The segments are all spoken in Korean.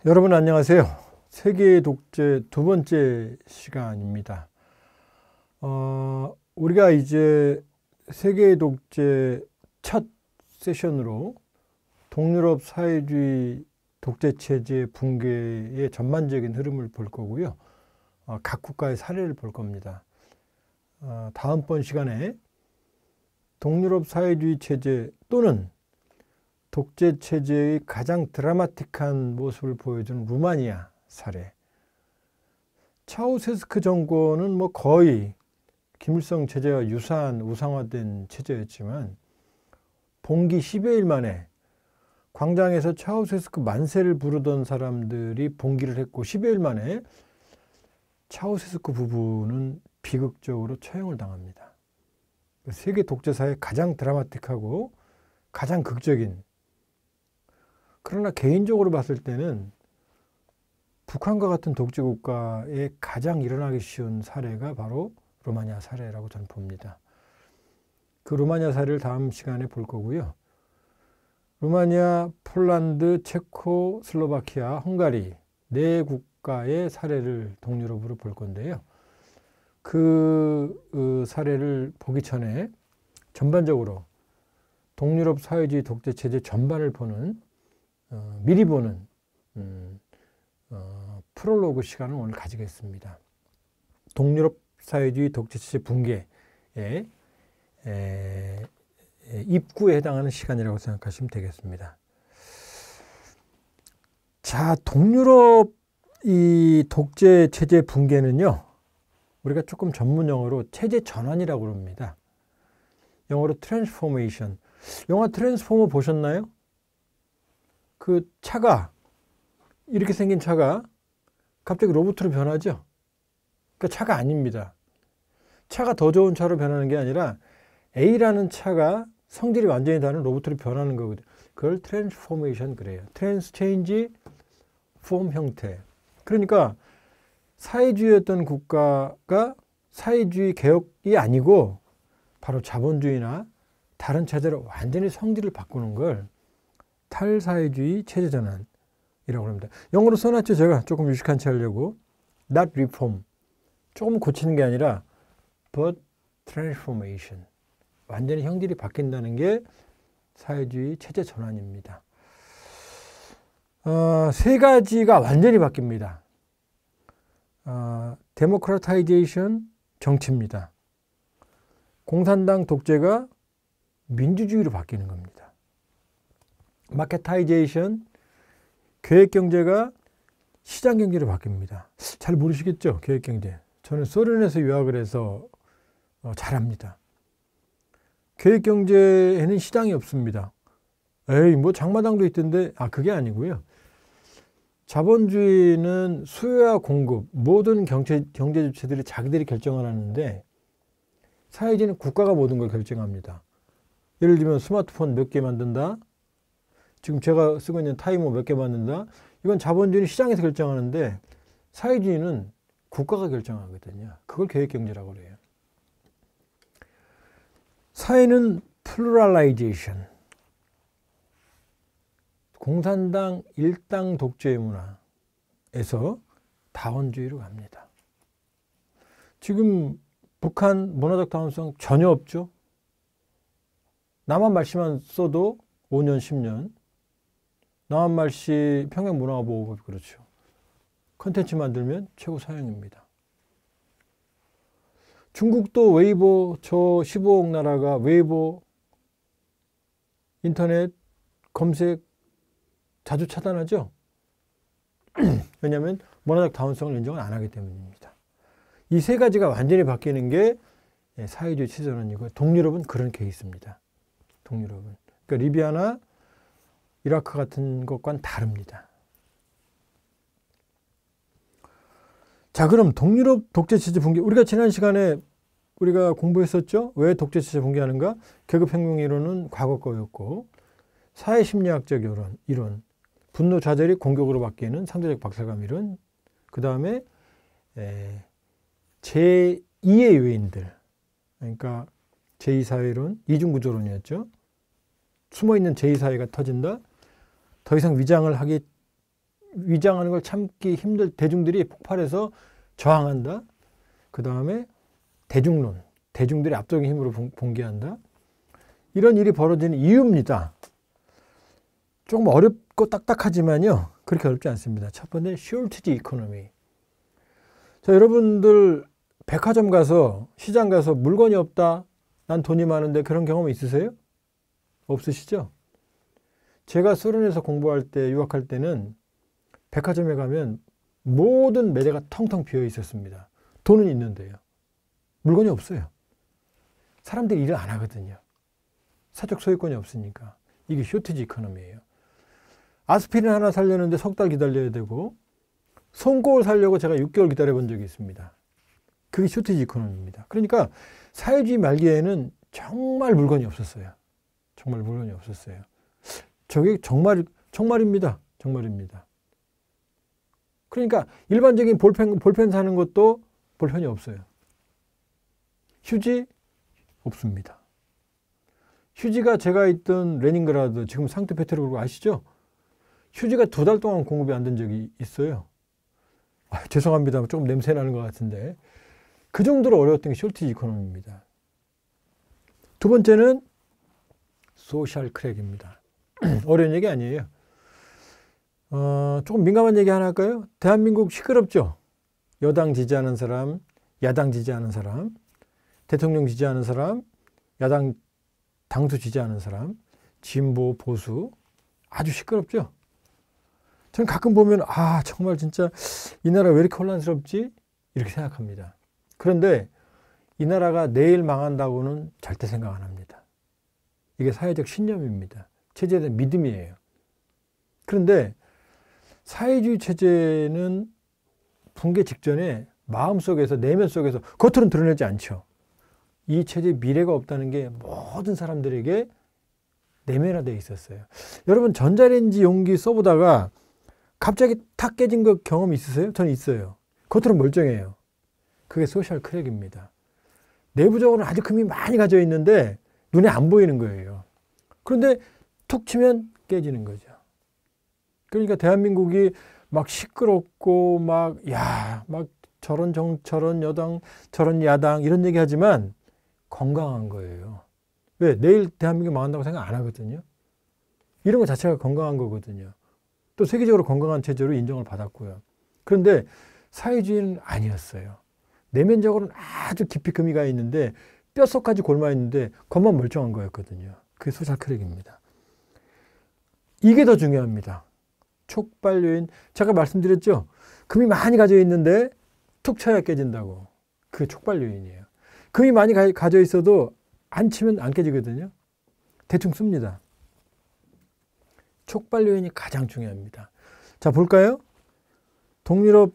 여러분 안녕하세요. 세계의 독재 두 번째 시간입니다. 우리가 이제 세계의 독재 첫 세션으로 동유럽 사회주의 독재체제 붕괴의 전반적인 흐름을 볼 거고요. 각 국가의 사례를 볼 겁니다. 다음번 시간에 동유럽 사회주의 체제 또는 독재체제의 가장 드라마틱한 모습을 보여준 루마니아 사례. 차우세스크 정권은 거의 김일성 체제와 유사한 우상화된 체제였지만 봉기 10여일 만에 광장에서 차우세스크 만세를 부르던 사람들이 봉기를 했고 10여일 만에 차우세스크 부부는 비극적으로 처형을 당합니다. 세계 독재사의 가장 드라마틱하고 가장 극적인, 그러나 개인적으로 봤을 때는 북한과 같은 독재국가에 가장 일어나기 쉬운 사례가 바로 루마니아 사례라고 저는 봅니다. 그 루마니아 사례를 다음 시간에 볼 거고요. 루마니아, 폴란드, 체코, 슬로바키아, 헝가리 네 국가의 사례를 동유럽으로 볼 건데요. 그 사례를 보기 전에 전반적으로 동유럽 사회주의 독재체제 전반을 보는 미리 보는 프롤로그 시간을 오늘 가지겠습니다. 동유럽 사회주의 독재체제 붕괴의 입구에 해당하는 시간이라고 생각하시면 되겠습니다. 자, 동유럽 이 독재체제 붕괴는요, 우리가 조금 전문 용어로 체제 전환이라고 합니다. 영어로 트랜스포메이션. 영화 트랜스포머 보셨나요? 그 차가, 이렇게 생긴 차가 갑자기 로봇으로 변하죠? 그러니까 차가 아닙니다. 차가 더 좋은 차로 변하는 게 아니라 A라는 차가 성질이 완전히 다른 로봇으로 변하는 거거든요. 그걸 트랜스포메이션 그래요. 트랜스 체인지 폼 형태. 그러니까 사회주의였던 국가가 사회주의 개혁이 아니고 바로 자본주의나 다른 체제로 완전히 성질을 바꾸는 걸 탈사회주의 체제전환이라고 합니다. 영어로 써놨죠. 제가 조금 유식한 채 하려고. Not reform. 조금 고치는 게 아니라 but transformation. 완전히 형질이 바뀐다는 게 사회주의 체제 전환입니다. 세 가지가 완전히 바뀝니다. 데모크라타이제이션, 정치입니다. 공산당 독재가 민주주의로 바뀌는 겁니다. 마케타이제이션, 계획경제가 시장경제로 바뀝니다. 잘 모르시겠죠? 계획경제. 저는 소련에서 유학을 해서 잘 압니다. 계획경제에는 시장이 없습니다. 에이, 장마당도 있던데. 그게 아니고요. 자본주의는 수요와 공급, 모든 경제 주체들이 자기들이 결정을 하는데 사회주의는 국가가 모든 걸 결정합니다. 예를 들면 스마트폰 몇 개 만든다. 지금 제가 쓰고 있는 타이머 몇 개 만든다. 이건 자본주의는 시장에서 결정하는데 사회주의는 국가가 결정하거든요. 그걸 계획경제라고 그래요. 사회는 플루럴라이제이션. 공산당 일당 독재 문화에서 다원주의로 갑니다. 지금 북한 문화적 다원성 전혀 없죠. 남한 말씨만 써도 5년, 10년. 남한 말씨 평양문화보호법 그렇죠. 컨텐츠 만들면 최고 사용입니다. 중국도 웨이보, 저 15억 나라가 웨이보, 인터넷 검색 자주 차단하죠. 왜냐하면 문화적 다원성을 인정을 안 하기 때문입니다. 이 세 가지가 완전히 바뀌는 게 사회주의 체제전환이고 동유럽은 그런 케이스입니다. 동유럽은. 그러니까 리비아나 이라크 같은 것과는 다릅니다. 자, 그럼 동유럽 독재체제 붕괴. 우리가 지난 시간에 우리가 공부했었죠? 왜 독재체제 붕괴하는가? 계급혁명 이론은 과거 거였고, 사회심리학적 이론, 분노 좌절이 공격으로 바뀌는 상대적 박탈감 이론, 그 다음에 제2의 요인들, 그러니까 제2사회론, 이중구조론이었죠. 숨어있는 제2사회가 터진다. 더 이상 위장을 하기 위장하는 걸 참기 힘들 대중들이 폭발해서 저항한다. 그 다음에 대중론, 대중들이 압도적인 힘으로 붕괴한다. 이런 일이 벌어지는 이유입니다. 조금 어렵고 딱딱하지만요, 그렇게 어렵지 않습니다. 첫 번째, shortage economy. 자, 여러분들 백화점 가서, 시장 가서 물건이 없다, 난 돈이 많은데, 그런 경험 있으세요? 없으시죠? 제가 소련에서 공부할 때, 유학할 때는 백화점에 가면 모든 매대가 텅텅 비어 있었습니다. 돈은 있는데요, 물건이 없어요. 사람들이 일을 안 하거든요. 사적 소유권이 없으니까. 이게 쇼티지 이코노미예요. 아스피린 하나 사려는데 석 달 기다려야 되고, 손거울 사려고 제가 6개월 기다려 본 적이 있습니다. 그게 쇼티지 이코노미입니다. 그러니까 사회주의 말기에는 정말 물건이 없었어요. 정말 물건이 없었어요. 저게 정말입니다. 정말입니다. 그러니까 일반적인 볼펜 사는 것도 볼펜이 없어요. 휴지 없습니다. 휴지가 제가 있던 레닌그라드, 지금 상트페테르부르크 아시죠? 휴지가 2달 동안 공급이 안 된 적이 있어요. 죄송합니다. 조금 냄새 나는 것 같은데. 그 정도로 어려웠던 게 쇼티지 이코노미입니다. 두 번째는 소셜 크랙입니다. 어려운 얘기 아니에요. 조금 민감한 얘기 하나 할까요? 대한민국 시끄럽죠? 여당 지지하는 사람, 야당 지지하는 사람, 대통령 지지하는 사람, 야당 당수 지지하는 사람, 진보, 보수, 아주 시끄럽죠? 저는 가끔 보면, 정말 진짜 이 나라 왜 이렇게 혼란스럽지? 이렇게 생각합니다. 그런데 이 나라가 내일 망한다고는 절대 생각 안 합니다. 이게 사회적 신념입니다. 체제에 대한 믿음이에요. 그런데 사회주의 체제는 붕괴 직전에 마음속에서, 내면 속에서 겉으로는 드러내지 않죠. 이 체제에 미래가 없다는 게 모든 사람들에게 내면화되어 있었어요. 여러분, 전자레인지 용기 써보다가 갑자기 탁 깨진 거 경험 있으세요? 저는 있어요. 겉으로는 멀쩡해요. 그게 소셜 크랙입니다. 내부적으로는 아주 금이 많이 가져 있는데 눈에 안 보이는 거예요. 그런데 툭 치면 깨지는 거죠. 그러니까 대한민국이 막 시끄럽고 막 저런 여당, 저런 야당 이런 얘기 하지만 건강한 거예요. 왜? 내일 대한민국 망한다고 생각 안 하거든요. 이런 것 자체가 건강한 거거든요. 또 세계적으로 건강한 체제로 인정을 받았고요. 그런데 사회주의는 아니었어요. 내면적으로는 아주 깊이 금이 가 있는데 뼛속까지 골마 있는데 겉만 멀쩡한 거였거든요. 그게 소셜 크랙입니다. 이게 더 중요합니다. 촉발 요인. 제가 말씀드렸죠? 금이 많이 가져 있는데 툭 쳐야 깨진다고. 그게 촉발 요인이에요. 금이 많이 가져 있어도 안 치면 안 깨지거든요. 대충 씁니다. 촉발 요인이 가장 중요합니다. 자, 볼까요? 동유럽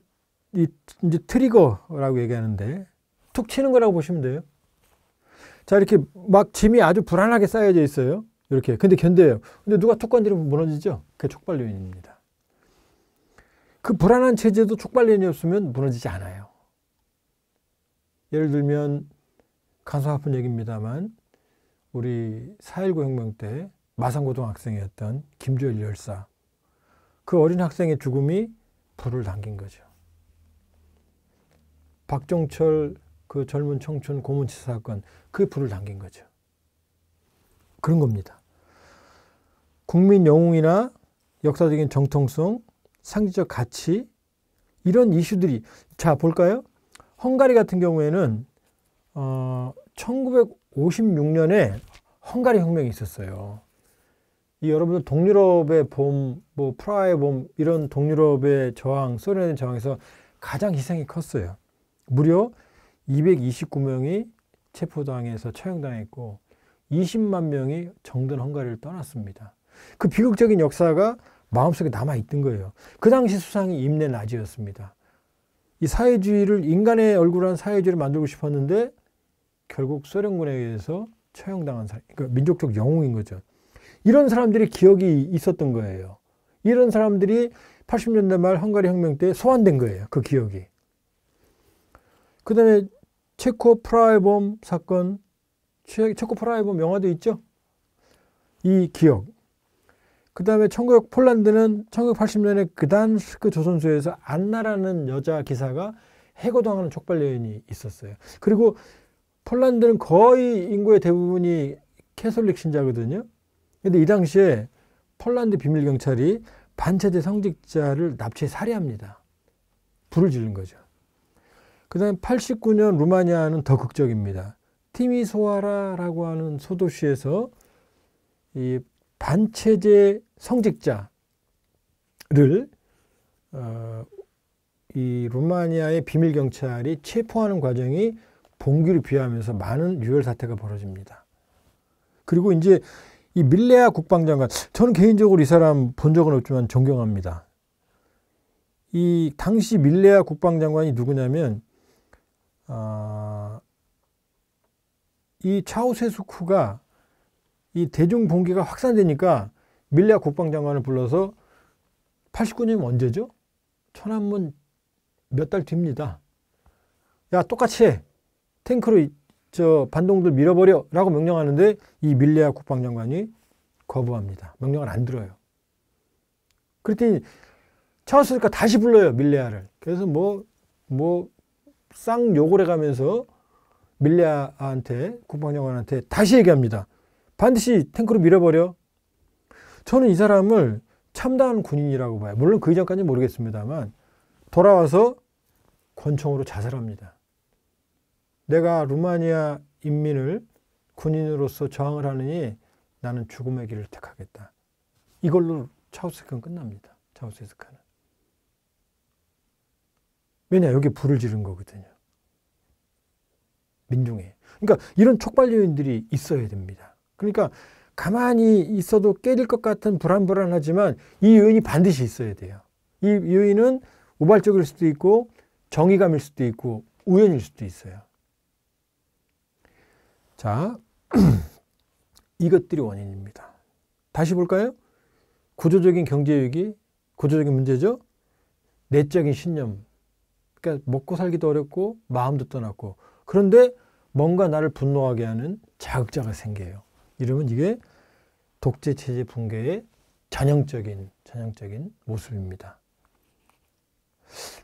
이제 트리거라고 얘기하는데 툭 치는 거라고 보시면 돼요. 자, 이렇게 막 짐이 아주 불안하게 쌓여져 있어요. 이렇게. 근데 견뎌요. 근데 누가 툭 건드리면 무너지죠? 그게 촉발 요인입니다. 그 불안한 체제도 촉발 요인이 없으면 무너지지 않아요. 예를 들면 간소 아픈 얘기입니다만 우리 4.19 혁명 때 마산고등학생이었던 김조일 열사, 그 어린 학생의 죽음이 불을 당긴 거죠. 박종철 그 젊은 청춘 고문치사 사건, 그게 불을 당긴 거죠. 그런 겁니다. 국민 영웅이나 역사적인 정통성, 상징적 가치, 이런 이슈들이, 자, 볼까요? 헝가리 같은 경우에는 1956년에 헝가리 혁명이 있었어요. 이 여러분들 동유럽의 봄, 뭐 프라하의 봄, 이런 동유럽의 저항, 소련의 저항에서 가장 희생이 컸어요. 무려 229명이 체포당해서 처형당했고 20만 명이 정든 헝가리를 떠났습니다. 그 비극적인 역사가 마음속에 남아있던 거예요. 그 당시 수상이 임내 나지였습니다. 이 사회주의를, 인간의 얼굴한 사회주의를 만들고 싶었는데 결국 소련군에 의해서 처형당한 사람, 그러니까 민족적 영웅인 거죠. 이런 사람들이 기억이 있었던 거예요. 이런 사람들이 80년대 말 헝가리 혁명 때 소환된 거예요. 그 기억이. 그 다음에 체코 프라하의 봄 사건, 체코 프라하의 봄 영화도 있죠? 이 기억. 그 다음에 폴란드는 1980년에 그단스크 조선소에서 안나라는 여자 기사가 해고당하는 촉발 요인이 있었어요. 그리고 폴란드는 거의 인구의 대부분이 캐톨릭 신자거든요. 근데 이 당시에 폴란드 비밀경찰이 반체제 성직자를 납치해 살해합니다. 불을 지른 거죠. 그 다음에 89년 루마니아는 더 극적입니다. 티미소아라라고 하는 소도시에서 이 반체제 성직자를 이 루마니아의 비밀경찰이 체포하는 과정이 봉기를 비하하면서 많은 유혈 사태가 벌어집니다. 그리고 이제 이 밀레아 국방장관, 저는 개인적으로 이 사람 본 적은 없지만 존경합니다. 이 당시 밀레아 국방장관이 누구냐면 이 차우세스쿠가 이 대중 봉기가 확산되니까 밀레아 국방장관을 불러서 89년이면 언제죠? 천안문 몇 달 뒤입니다. 야, 똑같이 해. 탱크로 저 반동들 밀어버려 라고 명령하는데 이 밀레아 국방장관이 거부합니다. 명령을 안 들어요. 그랬더니 차우세스쿠가 다시 불러요, 밀레아를. 그래서 쌍욕을 해가면서 밀레아한테, 국방장관한테 다시 얘기합니다. 반드시 탱크로 밀어버려. 저는 이 사람을 참다한 군인이라고 봐요. 물론 그 이전까지는 모르겠습니다만 돌아와서 권총으로 자살합니다. 내가 루마니아 인민을 군인으로서 저항을 하느니 나는 죽음의 길을 택하겠다. 이걸로 차우세스쿠는 끝납니다. 차우세스쿠는. 왜냐? 여기 불을 지른 거거든요. 민중에. 그러니까 이런 촉발 요인들이 있어야 됩니다. 그러니까 가만히 있어도 깨질 것 같은 불안불안하지만 이 요인이 반드시 있어야 돼요. 이 요인은 우발적일 수도 있고 정의감일 수도 있고 우연일 수도 있어요. 자, 이것들이 원인입니다. 다시 볼까요? 구조적인 경제위기, 구조적인 문제죠. 내적인 신념. 그러니까 먹고 살기도 어렵고 마음도 떠났고 그런데 뭔가 나를 분노하게 하는 자극자가 생겨요. 이러면 이게 독재체제 붕괴의 전형적인 모습입니다.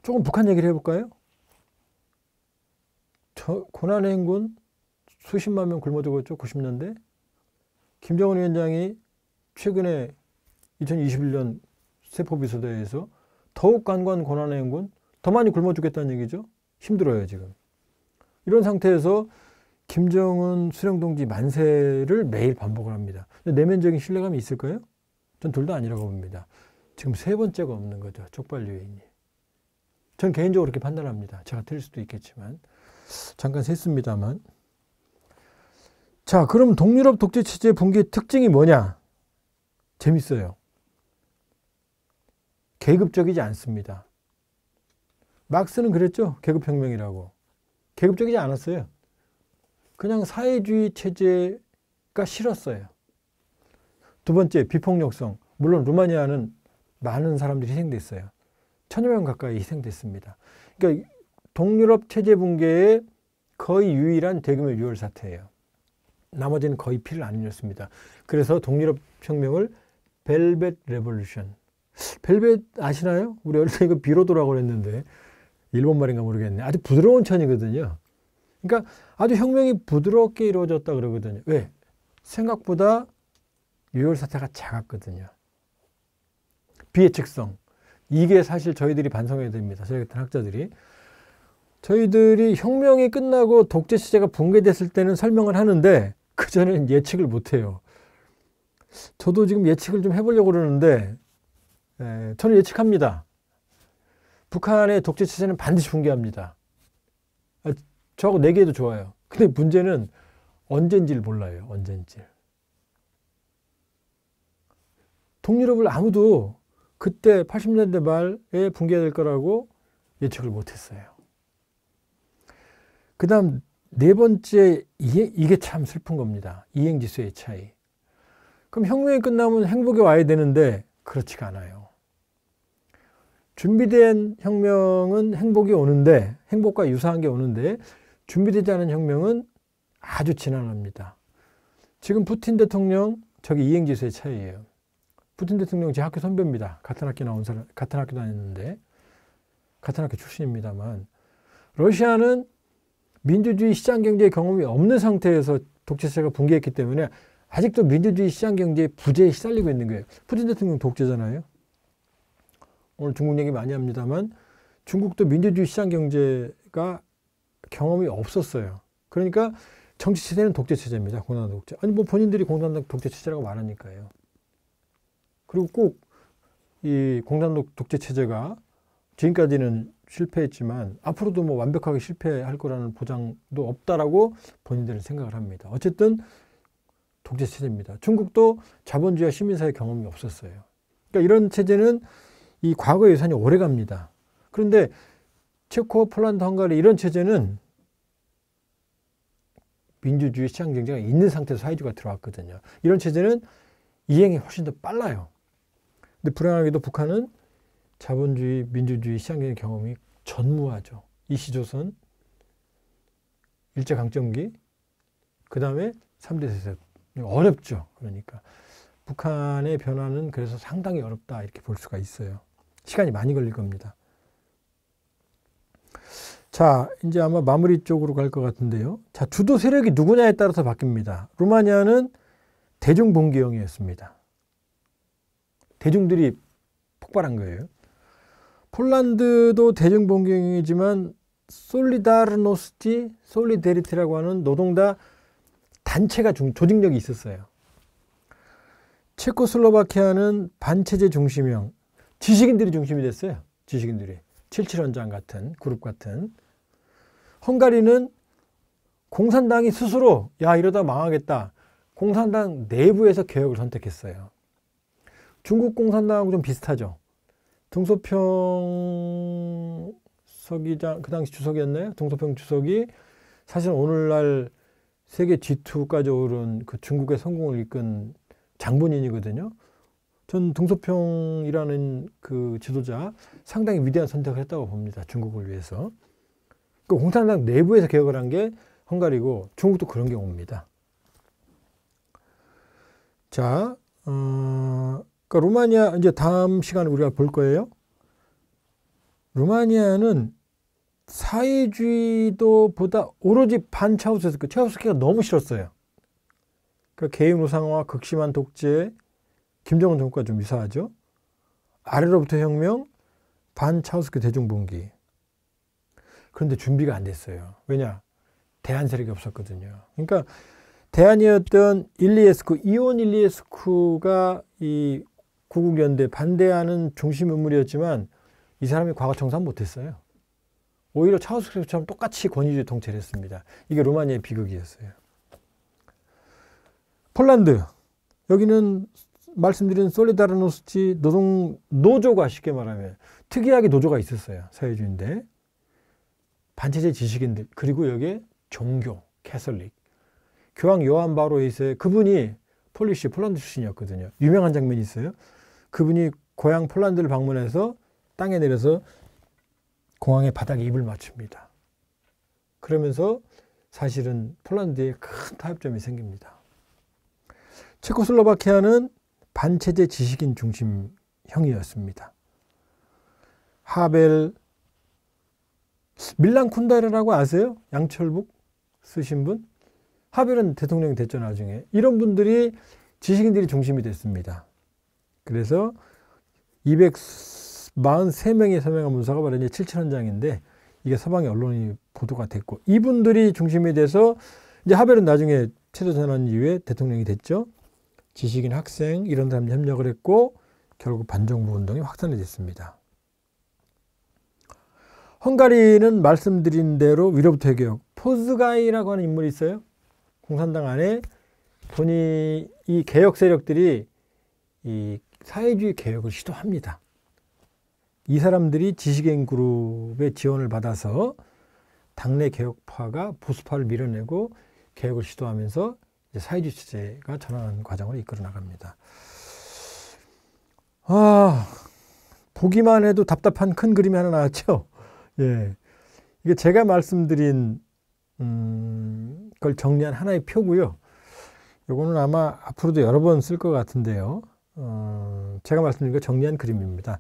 조금 북한 얘기를 해볼까요? 고난의 행군 수십만 명 굶어 죽었죠. 90년대. 김정은 위원장이 최근에 2021년 세포비서대회에서 더욱 간과한 고난의 행군, 더 많이 굶어 죽겠다는 얘기죠. 힘들어요, 지금. 이런 상태에서 김정은 수령동지 만세를 매일 반복을 합니다. 내면적인 신뢰감이 있을까요? 전 둘 다 아니라고 봅니다. 지금 세 번째가 없는 거죠. 촉발 요인이. 전 개인적으로 그렇게 판단합니다. 제가 틀릴 수도 있겠지만. 잠깐 셌습니다만. 자, 그럼 동유럽 독재체제 붕괴의 특징이 뭐냐? 재밌어요. 계급적이지 않습니다. 막스는 그랬죠. 계급혁명이라고. 계급적이지 않았어요. 그냥 사회주의 체제가 싫었어요. 두 번째, 비폭력성. 물론 루마니아는 많은 사람들이 희생됐어요. 1000여 명 가까이 희생됐습니다. 그러니까 동유럽 체제 붕괴의 거의 유일한 대규모 유혈 사태예요. 나머지는 거의 피를 안 흘렸습니다. 그래서 동유럽 혁명을 벨벳 레볼루션. 벨벳 아시나요? 우리 어릴 때 이거 비로도라고 그랬는데 일본 말인가 모르겠네. 아주 부드러운 천이거든요. 그러니까 아주 혁명이 부드럽게 이루어졌다 그러거든요. 왜? 생각보다 유혈 사태가 작았거든요. 비예측성. 이게 사실 저희들이 반성해야 됩니다. 저희 같은 학자들이. 저희들이 혁명이 끝나고 독재체제가 붕괴됐을 때는 설명을 하는데 그전에는 예측을 못해요. 저도 지금 예측을 좀 해보려고 그러는데 저는 예측합니다. 북한의 독재체제는 반드시 붕괴합니다. 저하고 내기해도 좋아요. 근데 문제는 언젠지를 몰라요. 언젠지. 동유럽을 아무도 그때 80년대 말에 붕괴될 거라고 예측을 못했어요. 그 다음 네 번째, 이게 참 슬픈 겁니다. 이행지수의 차이. 그럼 혁명이 끝나면 행복이 와야 되는데 그렇지가 않아요. 준비된 혁명은 행복이 오는데, 행복과 유사한 게 오는데 준비되지 않은 혁명은 아주 지난합니다. 지금 푸틴 대통령, 저게 이행지수의 차이예요. 푸틴 대통령 제 학교 선배입니다. 같은 학교 나온 사람, 같은 학교 다녔는데, 같은 학교 출신입니다만, 러시아는 민주주의 시장 경제의 경험이 없는 상태에서 독재체가 붕괴했기 때문에 아직도 민주주의 시장 경제의 부재에 시달리고 있는 거예요. 푸틴 대통령 독재잖아요. 오늘 중국 얘기 많이 합니다만 중국도 민주주의 시장 경제가 경험이 없었어요. 그러니까 정치 체제는 독재 체제입니다. 공산당 독재. 아니 뭐 본인들이 공산당 독재 체제라고 말하니까요. 그리고 꼭 이 공산당 독재 체제가 지금까지는 실패했지만 앞으로도 뭐 완벽하게 실패할 거라는 보장도 없다라고 본인들은 생각을 합니다. 어쨌든 독재 체제입니다. 중국도 자본주의와 시민사회 경험이 없었어요. 그러니까 이런 체제는 이 과거 예산이 오래 갑니다. 그런데 체코, 폴란드, 헝가리 이런 체제는 민주주의 시장 경제가 있는 상태에서 사회주의가 들어왔거든요. 이런 체제는 이행이 훨씬 더 빨라요. 근데 불행하게도 북한은 자본주의, 민주주의 시장 경제 경험이 전무하죠. 이시조선, 일제강점기, 그 다음에 3대 세습. 어렵죠. 그러니까 북한의 변화는 그래서 상당히 어렵다 이렇게 볼 수가 있어요. 시간이 많이 걸릴 겁니다. 자, 이제 아마 마무리 쪽으로 갈 것 같은데요. 자, 주도 세력이 누구냐에 따라서 바뀝니다. 루마니아는 대중봉기형이었습니다. 대중들이 폭발한 거예요. 폴란드도 대중봉기형이지만 솔리다르노스티, 솔리데리티라고 하는 노동자 단체가 조직력이 있었어요. 체코슬로바키아는 반체제 중심형, 지식인들이 중심이 됐어요. 지식인들이. 77원장 같은, 그룹 같은. 헝가리는 공산당이 스스로 야 이러다 망하겠다. 공산당 내부에서 개혁을 선택했어요. 중국 공산당하고 좀 비슷하죠. 등소평 서기장, 그 당시 주석이었나요? 등소평 주석이 사실 오늘날 세계 G2까지 오른 그 중국의 성공을 이끈 장본인이거든요. 전 등소평이라는 그 지도자 상당히 위대한 선택을 했다고 봅니다. 중국을 위해서. 그 공산당 내부에서 개혁을 한 게 헝가리고 중국도 그런 경우입니다. 자, 그러니까 루마니아 이제 다음 시간에 우리가 볼 거예요. 루마니아는 사회주의도보다 오로지 반차우스스키, 차우스스키가 너무 싫었어요. 그러니까 개인 우상화, 극심한 독재, 김정은 정권과 좀 유사하죠. 아래로부터 혁명, 반차우스스키 대중봉기. 그런데 준비가 안 됐어요. 왜냐? 대한 세력이 없었거든요. 그러니까 대안이었던 일리에스쿠, 이온 일리에스쿠가 이 구국연대 반대하는 중심 인물이었지만 이 사람이 과거 청산 못했어요. 오히려 차우스스키처럼 똑같이 권위주의 통치를 했습니다. 이게 루마니아의 비극이었어요. 폴란드, 여기는 말씀드린 솔리다르노스티 노조가 쉽게 말하면 특이하게 노조가 있었어요. 사회주의인데 반체제 지식인들, 그리고 여기에 종교, 캐설릭. 교황 요한 바로 2세, 그분이 폴란드 출신이었거든요. 유명한 장면이 있어요. 그분이 고향 폴란드를 방문해서 땅에 내려서 공항의 바닥에 입을 맞춥니다. 그러면서 사실은 폴란드에 큰 타협점이 생깁니다. 체코슬로바키아는 반체제 지식인 중심형이었습니다. 하벨, 밀란 쿤데라라고 아세요? 양철북 쓰신 분? 하벨은 대통령이 됐죠, 나중에. 이런 분들이 지식인들이 중심이 됐습니다. 그래서 243명의 서명한 문서가 바로 이제 7,000원장인데 이게 서방의 언론이 보도가 됐고 이분들이 중심이 돼서 이제 하벨은 나중에 체제전환 이후에 대통령이 됐죠. 지식인, 학생 이런 사람들이 협력을 했고 결국 반정부 운동이 확산이 됐습니다. 헝가리는 말씀드린 대로 위로부터 개혁, 포즈가이라고 하는 인물이 있어요. 공산당 안에 이 개혁 세력들이 이 사회주의 개혁을 시도합니다. 이 사람들이 지식인 그룹의 지원을 받아서 당내 개혁파가 보수파를 밀어내고 개혁을 시도하면서 이제 사회주의 체제가 전환하는 과정을 이끌어 나갑니다. 보기만 해도 답답한 큰 그림이 하나 나왔죠. 예, 이게 제가 말씀드린 걸 정리한 하나의 표고요. 이거는 아마 앞으로도 여러 번 쓸 것 같은데요. 제가 말씀드린 거 정리한 그림입니다.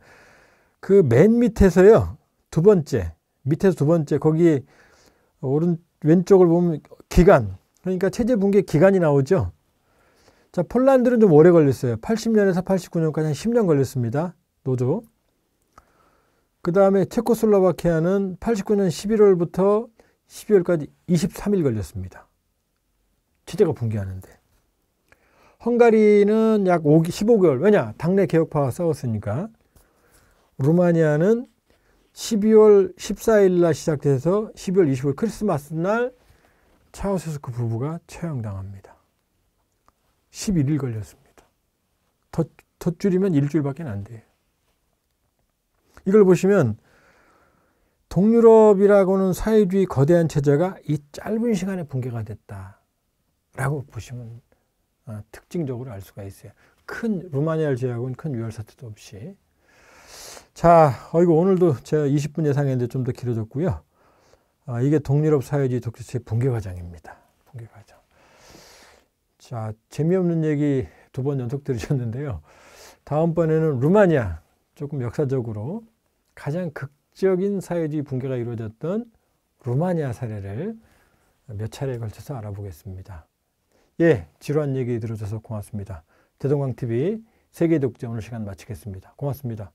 그 맨 밑에서요, 밑에서 두 번째, 거기 왼쪽을 보면 기간, 그러니까 체제 붕괴 기간이 나오죠. 자, 폴란드는 좀 오래 걸렸어요. 80년에서 89년까지 한 10년 걸렸습니다. 노조. 그 다음에 체코슬로바키아는 89년 11월부터 12월까지 23일 걸렸습니다. 체제가 붕괴하는데. 헝가리는 약 15개월. 왜냐? 당내 개혁파와 싸웠으니까. 루마니아는 12월 14일 날 시작돼서 12월 25일 크리스마스 날 차우세스크 부부가 처형당합니다. 11일 걸렸습니다. 더 줄이면 일주일밖에 안 돼요. 이걸 보시면 동유럽이라고는 사회주의 거대한 체제가 이 짧은 시간에 붕괴가 됐다라고 보시면 특징적으로 알 수가 있어요. 큰 루마니아를 제외하고는 큰 유혈 사태도 없이. 자, 오늘도 제가 20분 예상했는데 좀 더 길어졌고요. 이게 동유럽 사회주의 독재체 붕괴 과정입니다. 붕괴 과정. 자, 재미없는 얘기 2번 연속 들으셨는데요. 다음번에는 루마니아, 조금 역사적으로 가장 극적인 사회주의 붕괴가 이루어졌던 루마니아 사례를 몇 차례에 걸쳐서 알아보겠습니다. 예, 지루한 얘기 들어줘서 고맙습니다. 대동강TV 세계 독재 오늘 시간 마치겠습니다. 고맙습니다.